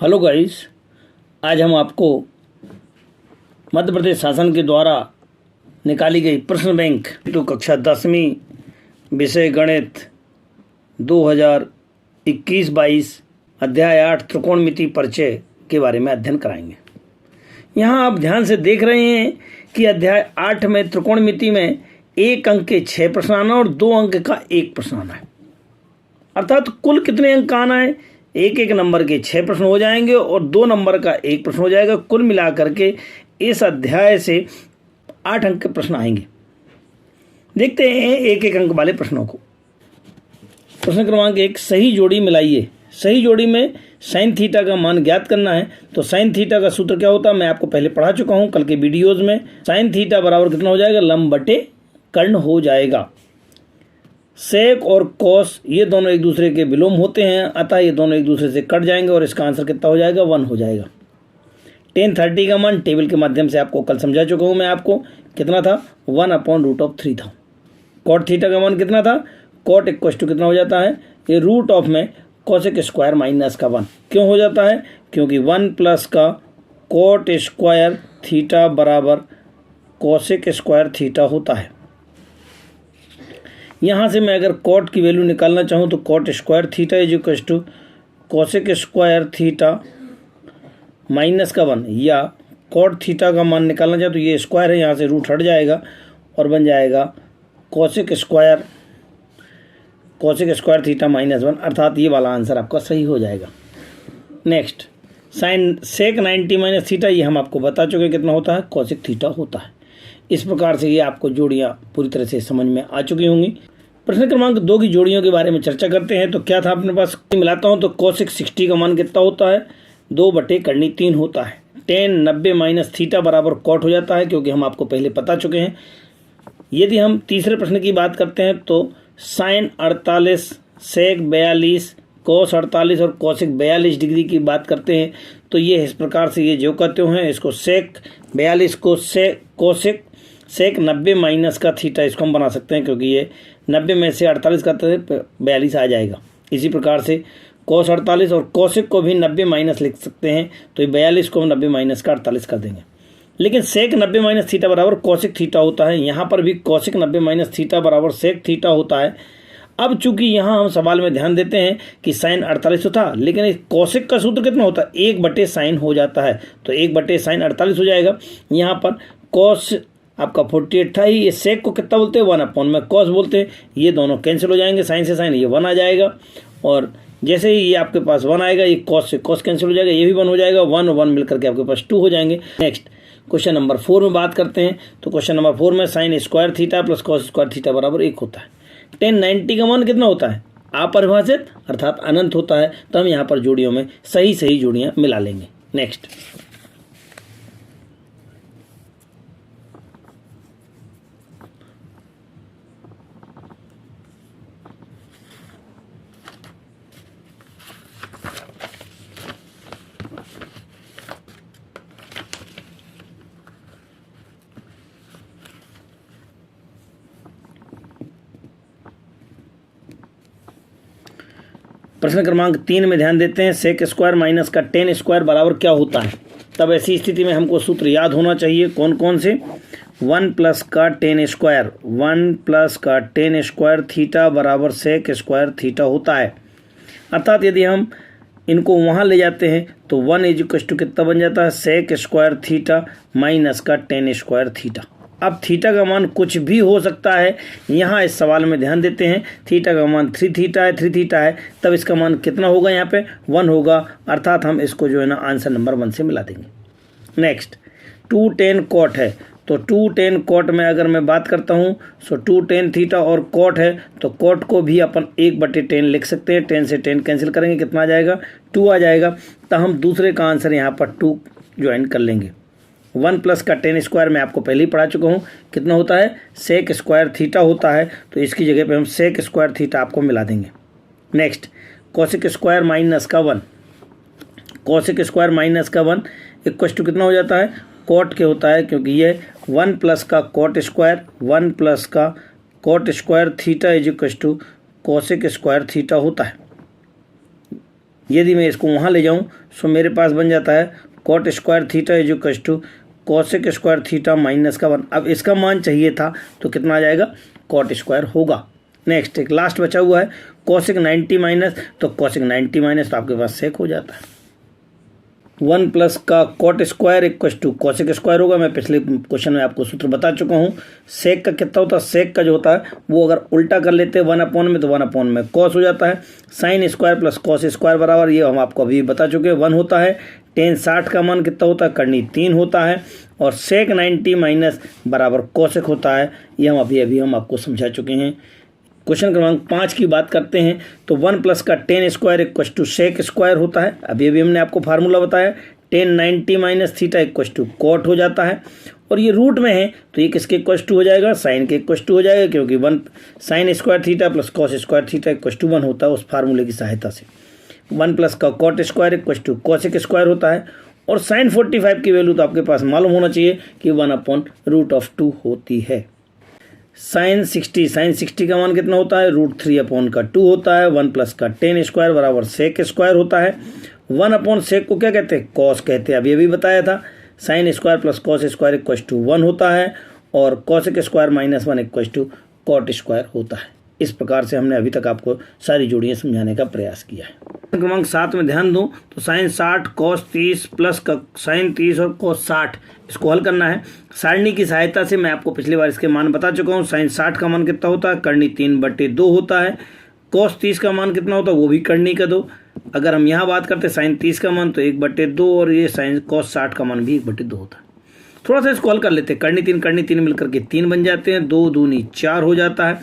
Hello guys, आज हम आपको मध्य प्रदेश शासन के द्वारा निकाली गई प्रश्न बैंक तो कक्षा 10वीं विषय गणित 2021-22 अध्याय 8 त्रिकोणमिति परिचय के बारे में अध्ययन कराएंगे। यहाँ आप ध्यान से देख रहे हैं कि अध्याय 8 में त्रिकोणमिति में 1 अंक के 6 प्रश्न आना और 2 अंक का 1 प्रश्न आना है। अर्थात कुल कितने अंक आना है? एक नंबर के 6 प्रश्न हो जाएंगे और 2 नंबर का 1 प्रश्न हो जाएगा। कुल मिलाकर के इस अध्याय से 8 अंक के प्रश्न आएंगे। देखते हैं एक अंक वाले प्रश्नों को। प्रश्न क्रमांक 1, सही जोड़ी मिलाइए। सही जोड़ी में साइन थीटा का मान ज्ञात करना है। तो साइन थीटा का सूत्र क्या होता है मैं आपको पहले पढ़ा चुका हूं कल के वीडियोज में। साइन थीटा बराबर कितना हो जाएगा? लंब बटे कर्ण हो जाएगा। सेक और कॉस ये दोनों एक दूसरे के विलोम होते हैं, अतः ये दोनों एक दूसरे से कट जाएंगे और इसका आंसर कितना हो जाएगा? 1 हो जाएगा। tan 30 का मान टेबल के माध्यम से आपको कल समझा चुका हूँ मैं आपको। कितना था? 1/√3 था। कॉट थीटा का मान कितना था? कॉट इक्वल टू कितना हो जाता है? ये रूट ऑफ में कोसेक स्क्वायर माइनस का 1 क्यों हो जाता है? क्योंकि 1 प्लस का कॉट स्क्वायर थीटा बराबर कोसेक स्क्वायर थीटा होता है। यहाँ से मैं अगर कॉट की वैल्यू निकालना चाहूँ तो cot square theta is equal to cosec square theta minus का 1, या कॉट थीटा का मान निकालना चाहूँ तो ये स्क्वायर है, यहाँ से रूट हट जाएगा और बन जाएगा कोसेक स्क्वायर थीटा माइनस 1, अर्थात ये वाला आंसर आपका सही हो जाएगा। नेक्स्ट, साइन सेक 90 माइनस थीटा, ये हम आपको बता चुके कितना होता है? कोसेक थीटा होता है। इस प्रकार से ये आपको जोड़ियाँ पूरी तरह से समझ में आ चुकी होंगी। प्रश्न क्रमांक 2 की जोड़ियों के बारे में चर्चा करते हैं। तो क्या था अपने पास? मिलाता हूँ तो कोसेक 60 का मान कितना होता है? 2/3 होता है। tan 90 माइनस थीटा बराबर कॉट हो जाता है, क्योंकि हम आपको पहले बता चुके हैं। यदि हम तीसरे प्रश्न की बात करते हैं तो साइन 48 सेक 42 कोस 48 और कोसेक 42 डिग्री की बात करते हैं तो ये इस प्रकार से ये जो कहते हैं इसको सेक 42 को सेक 90 माइनस का थीटा इसको हम बना सकते हैं, क्योंकि ये 90 में से 48 का 42 आ जाएगा। इसी प्रकार से कोस 48 और कोसेक को भी 90 माइनस लिख सकते हैं, तो ये 42 को हम 90 माइनस का 48 कर देंगे। लेकिन सेक 90 माइनस थीटा बराबर कोसेक थीटा होता है। यहाँ पर भी कोसेक 90 माइनस थीटा बराबर सेक थीटा होता है। अब चूंकि यहाँ हम सवाल में ध्यान देते हैं कि साइन 48 तो था, लेकिन कोसेक का सूत्र कितना होता है? 1/sin हो जाता है, तो 1/sin 48 हो जाएगा। यहाँ पर कोस आपका 48 था ही, ये सेक को कितना बोलते हैं? 1 में कॉस बोलते हैं। ये दोनों कैंसिल हो जाएंगे, साइन से साइन ये 1 आ जाएगा, और जैसे ही ये आपके पास 1 आएगा ये कॉस से कॉस कैंसिल हो जाएगा, ये भी 1 हो जाएगा। 1 और 1 मिलकर के आपके पास 2 हो जाएंगे। नेक्स्ट क्वेश्चन नंबर 4 में बात करते हैं। तो क्वेश्चन नंबर 4 में sign square theta plus cos square theta बराबर 1 होता है। tan 90 का मान कितना होता है? अपरिभाषित अर्थात अनंत होता है। तो हम यहाँ पर जोड़ियों में सही जोड़ियाँ मिला लेंगे। नेक्स्ट, प्रश्न क्रमांक 3 में ध्यान देते हैं। सेक स्क्वायर माइनस का tan स्क्वायर बराबर क्या होता है? तब ऐसी स्थिति में हमको सूत्र याद होना चाहिए। कौन कौन से? 1 प्लस का tan स्क्वायर थीटा बराबर सेक स्क्वायर थीटा होता है। अर्थात यदि हम इनको वहाँ ले जाते हैं तो 1 इज इक्वल टू कितना बन जाता है? सेक स्क्वायर थीटा माइनस का tan स्क्वायर थीटा। अब थीटा का मान कुछ भी हो सकता है। यहाँ इस सवाल में ध्यान देते हैं, थीटा का मान 3 थीटा है, तब इसका मान कितना होगा? यहाँ पे 1 होगा, अर्थात हम इसको जो है ना आंसर नंबर 1 से मिला देंगे। नेक्स्ट, 2 tan कॉट है। तो 2 tan कॉट में अगर मैं बात करता हूँ सो 2 tan थीटा और कॉट है, तो कॉट को भी अपन 1/10 लिख सकते हैं। 10 से 10 कैंसिल करेंगे, कितना आ जाएगा? 2 आ जाएगा। तो हम दूसरे का आंसर यहाँ पर 2 ज्वाइन कर लेंगे। 1 प्लस का tan स्क्वायर मैं आपको पहले ही पढ़ा चुका हूँ कितना होता है? सेक स्क्वायर थीटा होता है, तो इसकी जगह पे हम सेक स्क्वायर थीटा आपको मिला देंगे। नेक्स्ट, कोसेक स्क्वायर माइनस का 1 इक्वल टू कितना हो जाता है? कॉट के होता है, क्योंकि ये 1 प्लस का cot square theta is equal to cosec square theta होता है। यदि मैं इसको वहाँ ले जाऊँ सो मेरे पास बन जाता है cot square theta is equal to cosec square theta minus का 1। अब इसका मान चाहिए था तो कितना आ जाएगा, कॉट स्क्वायर होगा। नेक्स्ट एक लास्ट बचा हुआ है कॉसेक 90 माइनस, तो कॉसेक 90 माइनस तो आपके पास सेक हो जाता है। 1 प्लस का cot square equal to cosec square होगा। मैं पिछले क्वेश्चन में आपको सूत्र बता चुका हूँ। सेक का कितना होता है, सेक का जो होता है वो अगर उल्टा कर लेते हैं 1/में तो 1/में में कॉस हो जाता है। Sign square plus cos square बराबर, ये हम आपको अभी बता चुके हैं, 1 होता है। टेन 60 का मान कितना होता है, करनी 3 होता है। और सेक 90 माइनस बराबर कॉसेक होता है, ये हम अभी हम आपको समझा चुके हैं। क्वेश्चन क्रमांक 5 की बात करते हैं तो 1 प्लस का tan square equal to sec square होता है। अभी हमने आपको फार्मूला बताया, tan 90 minus theta equal to cot हो जाता है। और ये रूट में है तो ये किसके इक्वल टू हो जाएगा, साइन के इक्वल टू हो जाएगा, क्योंकि 1 sine square theta plus cos square theta equal to 1 होता है उस फार्मूले की सहायता से। 1 प्लस का cot square equal to cosec square होता है। और साइन 45 की वैल्यू तो आपके पास मालूम होना चाहिए कि 1/√2 होती है। साइन 60 का मान कितना होता है, √3/2 होता है। 1 प्लस का टेन स्क्वायर बराबर सेक स्क्वायर होता है। 1/सेक को क्या कहते हैं, कॉस कहते हैं, अभी बताया था। Sine square plus cos square equal to 1 होता है। और cosec square minus 1 equal to cot square होता है। इस प्रकार से हमने अभी तक आपको सारी जोड़ियाँ समझाने का प्रयास किया है। क्रमांक 7 में ध्यान दूं तो साइन 60 कॉस 30 प्लस का साइन 30 और कॉस 60, इसको हल करना है। सारणी की सहायता से मैं आपको पिछली बार इसके मान बता चुका हूँ। साइन 60 का मान कितना होता है, करनी 3/2 होता है। कॉस 30 का मान कितना होता है, वो भी करनी का 2। अगर हम यहाँ बात करते हैं साइन 30 का मान तो 1/2, और ये साइन कॉस 60 का मान भी 1/2 होता है। थोड़ा सा इसको हल कर लेते हैं। करनी 3 मिलकर के 3 बन जाते हैं। 2 दूनी 4 हो जाता है।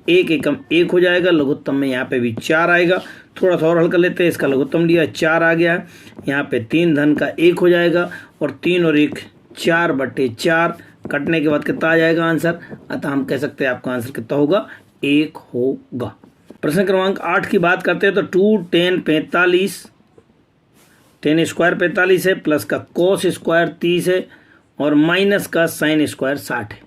1 एकम 1 हो जाएगा। लघुत्तम में यहाँ पे भी 4 आएगा। थोड़ा सा और हल कर लेते हैं। इसका लघुत्तम लिया 4 आ गया है। यहाँ पे 3 धन का 1 हो जाएगा। और 3 और 1 4/4 कटने के बाद कितना आ जाएगा आंसर। अतः हम कह सकते हैं आपका आंसर कितना होगा, 1 होगा। प्रश्न क्रमांक 8 की बात करते हैं तो 2 10 45, टेन स्क्वायर 45 है, प्लस का कॉस स्क्वायर 30 है, और माइनस का साइन स्क्वायर 60 है।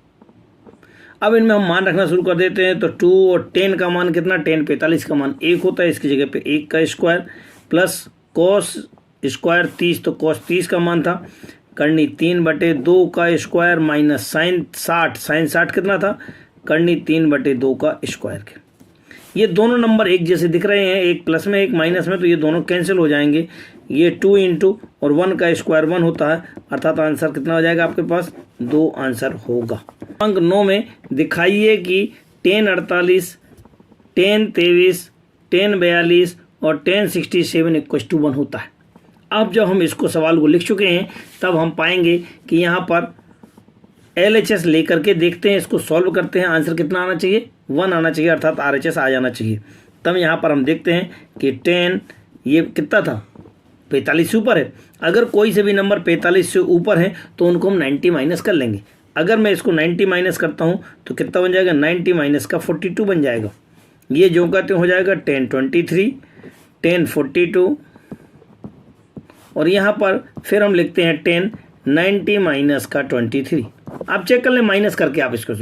अब इनमें हम मान रखना शुरू कर देते हैं तो 2 और 10 का मान कितना, टेन 45 का मान 1 होता है। इसकी जगह पे 1 का स्क्वायर प्लस कॉस स्क्वायर 30, तो कॉस 30 का मान था, करनी 3/2 का स्क्वायर माइनस साइन 60 कितना था, करनी 3/2 का स्क्वायर के। ये दोनों नंबर एक जैसे दिख रहे हैं, एक प्लस में एक माइनस में, तो ये दोनों कैंसिल हो जाएंगे। ये 2 इंटू और 1 का स्क्वायर 1 होता है, अर्थात आंसर कितना हो जाएगा आपके पास, 2 आंसर होगा। अंक 9 में दिखाइए कि 10 48, 10 23, 10 42 और 10 67 इक्वल टू 1 होता है। अब जब हम इसको सवाल को लिख चुके हैं तब हम पाएंगे कि यहाँ पर LHS लेकर के देखते हैं, इसको सॉल्व करते हैं। आंसर कितना आना चाहिए, 1 आना चाहिए, अर्थात RHS आ जाना चाहिए। तब यहाँ पर हम देखते हैं कि 10 ये कितना था, 45 से ऊपर है। अगर कोई से भी नंबर 45 से ऊपर है तो उनको हम 90 माइनस कर लेंगे। अगर मैं इसको 90 माइनस करता हूँ तो कितना बन जाएगा, 90 माइनस का 42 बन जाएगा। ये जो कहते हो जाएगा 10 23, 10 42, और यहाँ पर फिर हम लिखते हैं 10 90 माइनस का 23। आप चेक कर लें माइनस करके, आप इसको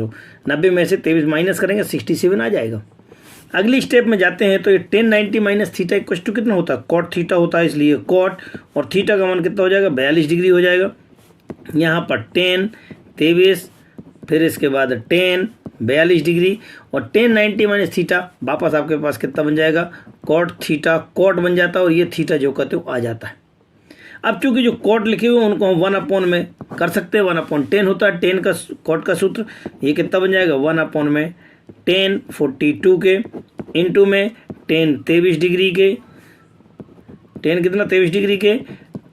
90 में से 23 माइनस करेंगे 67 आ जाएगा। अगली स्टेप में जाते हैं तो ये 10 90 माइनस थीटा इक्वल टू कितना होता है, कॉट थीटा होता है, इसलिए कॉट, और थीटा का मान कितना हो जाएगा, 42 डिग्री हो जाएगा। यहाँ पर 10 23, फिर इसके बाद 10 42 डिग्री, और 10 90 माइनस थीटा वापस आपके पास कितना बन जाएगा, कॉट थीटा कॉट बन जाता है, और ये थीटा जो कहते हो आ जाता है। अब चूंकि जो कॉट लिखे हुए उनको हम 1/, में कर सकते हैं। 1/10 होता है 10 का कॉट का सूत्र, ये कितना बन जाएगा, 1/, में 10 42 के इंटू में 10 23 डिग्री के, 10 कितना 23 डिग्री के,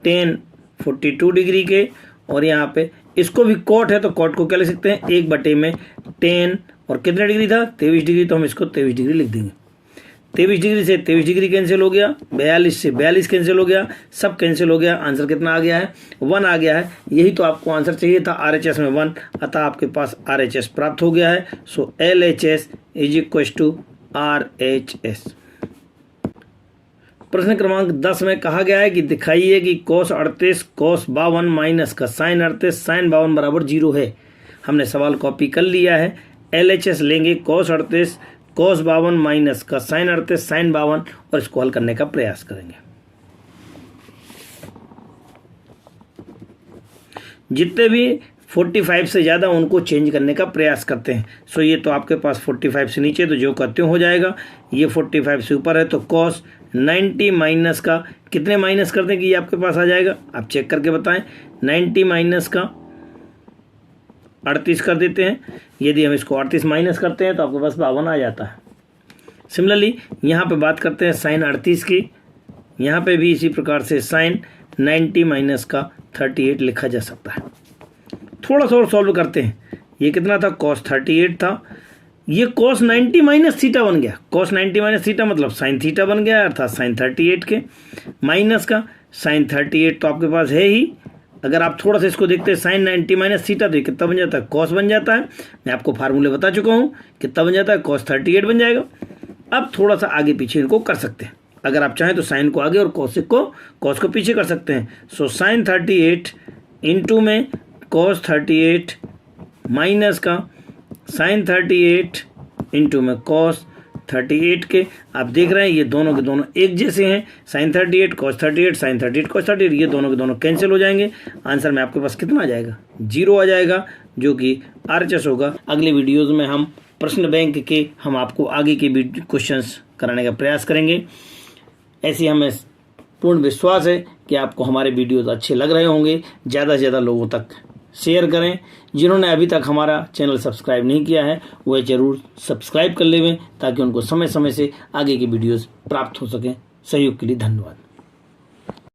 10 42 डिग्री के, और यहाँ पे इसको भी कॉट है तो कॉट को क्या लिख सकते हैं, 1/, में 10 और कितने डिग्री था, 23 डिग्री, तो हम इसको 23 डिग्री लिख देंगे। 23 डिग्री से 23 डिग्री कैंसिल हो गया, 42 से 42 कैंसिल हो गया, सब कैंसिल हो गया। आंसर कितना आ गया है, 1 आ गया है। यही तो आपको आंसर चाहिए था, RHS में 1, अतः आपके पास RHS प्राप्त हो गया है। So LHS is equal to RHS। प्रश्न क्रमांक 10 में कहा गया है कि दिखाइए कि cos 38 cos 52 माइनस का sin 38 sin 52 बराबर 0 है। हमने सवाल कॉपी कर लिया है। LHS लेंगे cos 38 cos 52 माइनस का sin 38 sin 52, और इसको हल करने का प्रयास करेंगे। जितने भी 45 से ज़्यादा उनको चेंज करने का प्रयास करते हैं। सो ये तो आपके पास 45 से नीचे तो जो करते हो जाएगा, ये 45 से ऊपर है तो कॉस 90 माइनस का कितने माइनस कर दें कि ये आपके पास आ जाएगा, आप चेक करके बताएं। 90 माइनस का 38 कर देते हैं। यदि हम इसको 38 माइनस करते हैं तो आपके पास 52 आ जाता है। सिमिलरली यहाँ पे बात करते हैं साइन 38 की, यहाँ पे भी इसी प्रकार से साइन 90 माइनस का 38 लिखा जा सकता है। थोड़ा सा और सॉल्व करते हैं। ये कितना था, cos 38 था, ये cos 90 माइनस थीटा बन गया। cos 90 माइनस थीटा मतलब साइन थीटा बन गया, अर्थात साइन 38 के माइनस का साइन 38 तो आपके पास है ही। अगर आप थोड़ा सा इसको देखते हैं साइन 90 माइनस थीटा तो कितना बन जाता है, cos बन जाता है। मैं आपको फार्मूले बता चुका हूँ कितना बन जाता है, cos 38 बन जाएगा। अब थोड़ा सा आगे पीछे इनको कर सकते हैं। अगर आप चाहें तो साइन को आगे और cos को पीछे कर सकते हैं। सो साइन 38 इंटू में cos 38 माइनस का साइन 38 इंटू में cos 38 के, आप देख रहे हैं ये दोनों के दोनों एक जैसे हैं। साइन 38 cos 38 साइन 38 cos 38, ये दोनों के दोनों कैंसिल हो जाएंगे। आंसर में आपके पास कितना आ जाएगा, 0 आ जाएगा, जो कि RHS होगा। अगले वीडियोज़ में हम प्रश्न बैंक के हम आपको आगे के भी क्वेश्चंस कराने का प्रयास करेंगे। ऐसी हमें पूर्ण विश्वास है कि आपको हमारे वीडियोज़ अच्छे लग रहे होंगे। ज़्यादा से ज़्यादा लोगों तक शेयर करें। जिन्होंने अभी तक हमारा चैनल सब्सक्राइब नहीं किया है वह ज़रूर सब्सक्राइब कर लेवें, ताकि उनको समय समय से आगे की वीडियोज़ प्राप्त हो सकें। सहयोग के लिए धन्यवाद।